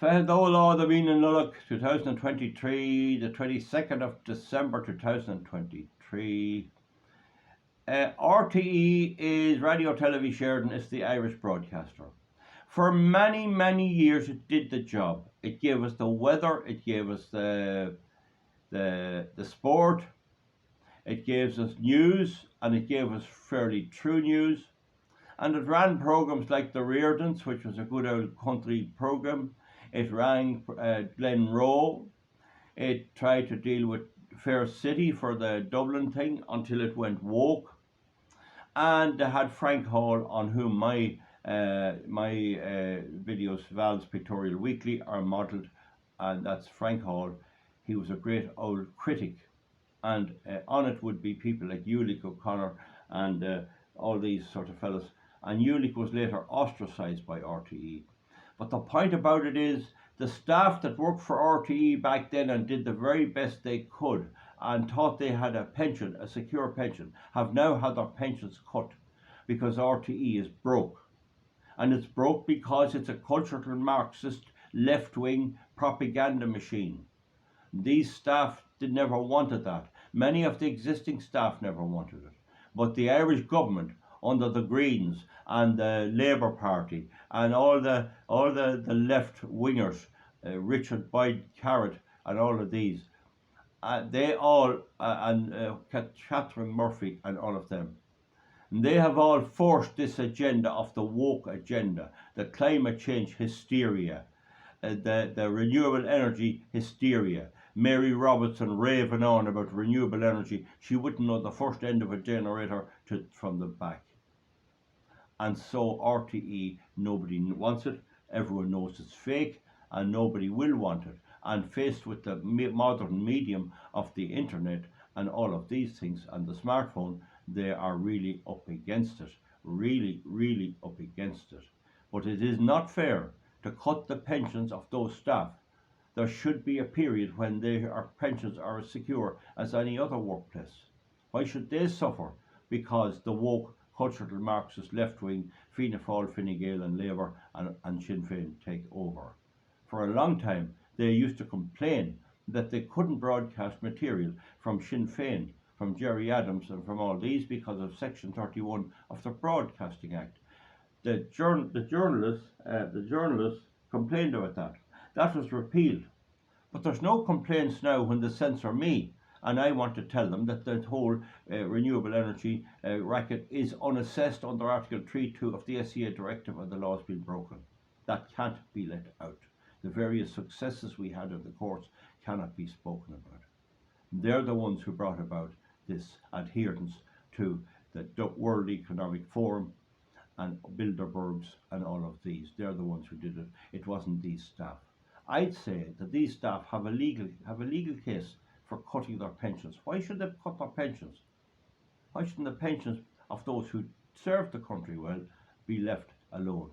Fedhola the Mean Nulloch 2023, the 22nd of December 2023. RTE is Radio Television Sheridan, it's the Irish broadcaster. For many, many years it did the job. It gave us the weather, it gave us the sport, it gave us news, and it gave us fairly true news. And it ran programs like The Reardons, which was a good old country program. It ran Glen Rowe. It tried to deal with Fair City for the Dublin thing until it went woke. And they had Frank Hall, on whom my videos, Val's Pictorial Weekly, are modelled. And that's Frank Hall. He was a great old critic. And on it would be people like Ulick O'Connor and all these sort of fellas. And Ulick was later ostracised by RTE. But the point about it is, the staff that worked for RTE back then and did the very best they could and thought they had a pension, a secure pension, have now had their pensions cut because RTE is broke. And it's broke because it's a cultural Marxist left-wing propaganda machine. These staff never wanted that. Many of the existing staff never wanted it. But the Irish government, under the Greens and the Labour Party and all the left wingers, Richard Boyd Carrott and all of these, they all and Catherine Murphy and all of them, and they have all forced this agenda of the woke agenda, the climate change hysteria, the renewable energy hysteria. Mary Robertson raving on about renewable energy. She wouldn't know the first end of a generator from the back. And so RTE, nobody wants it, everyone knows it's fake, and nobody will want it. And faced with the modern medium of the internet and all of these things and the smartphone, they are really up against it. Really, really up against it. But it is not fair to cut the pensions of those staff. There should be a period when their pensions are as secure as any other workplace. Why should they suffer because the woke cultural Marxist left-wing Fianna Fáil, Fine Gael and Labour and Sinn Féin take over? For a long time they used to complain that they couldn't broadcast material from Sinn Féin, from Gerry Adams and from all these because of Section 31 of the Broadcasting Act. The journalists complained about that. That was repealed. But there's no complaints now when they censor me and I want to tell them that the whole renewable energy racket is unassessed under Article 3.2 of the SEA directive and the law has been broken. That can't be let out. The various successes we had in the courts cannot be spoken about. They're the ones who brought about this adherence to the World Economic Forum and Bilderbergs and all of these. They're the ones who did it. It wasn't these staff. I'd say that these staff have a legal case for cutting their pensions. Why should they cut their pensions? Why shouldn't the pensions of those who served the country well be left alone?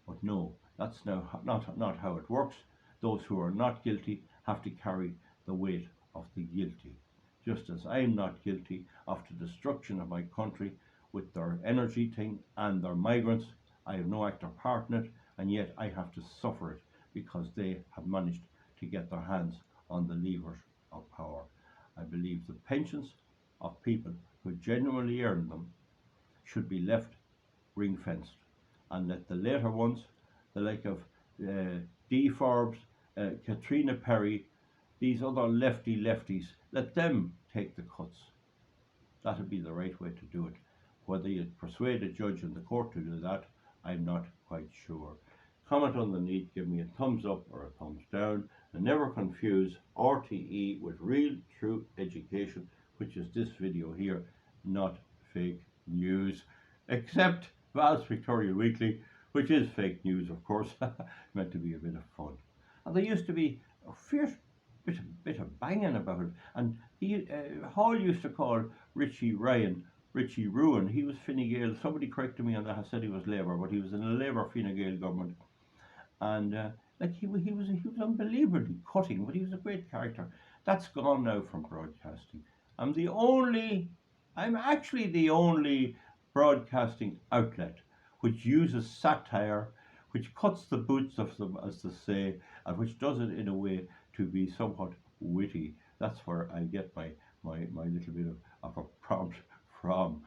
But no, that's not how it works. Those who are not guilty have to carry the weight of the guilty. Just as I'm not guilty of the destruction of my country with their energy thing and their migrants, I have no active part in it, and yet I have to suffer it because they have managed to get their hands on the levers of power. I believe the pensions of people who genuinely earn them should be left ring-fenced, and let the later ones, the like of Dee Forbes, Katrina Perry, these other lefties, let them take the cuts. That would be the right way to do it. Whether you persuade a judge in the court to do that, I'm not quite sure. Comment underneath, give me a thumbs up or a thumbs down, and never confuse RTE with real, true education, which is this video here, not fake news, except Val's Pictorial Weekly, which is fake news, of course, meant to be a bit of fun. And there used to be a fierce bit of banging about it, and Hall used to call Richie Ryan Richie Ruin. He was Fine Gael. Somebody corrected me on that. I said he was Labour, but he was in a Labour Fine Gael government. And like he was unbelievably cutting, but he was a great character. That's gone now from broadcasting. I'm actually the only broadcasting outlet which uses satire, which cuts the boots of them, as to say, and which does it in a way to be somewhat witty. That's where I get my little bit of a prompt from.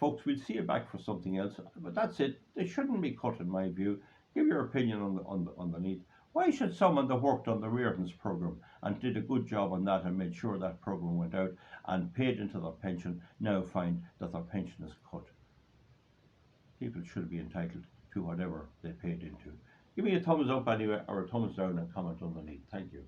Folks, we'll see you back for something else, but that's it. They shouldn't be cut, in my view. Give your opinion on the underneath. Why should someone that worked on the Reardon's programme and did a good job on that and made sure that programme went out and paid into their pension now find that their pension is cut? People should be entitled to whatever they paid into. Give me a thumbs up anyway, or a thumbs down, and comment underneath. Thank you.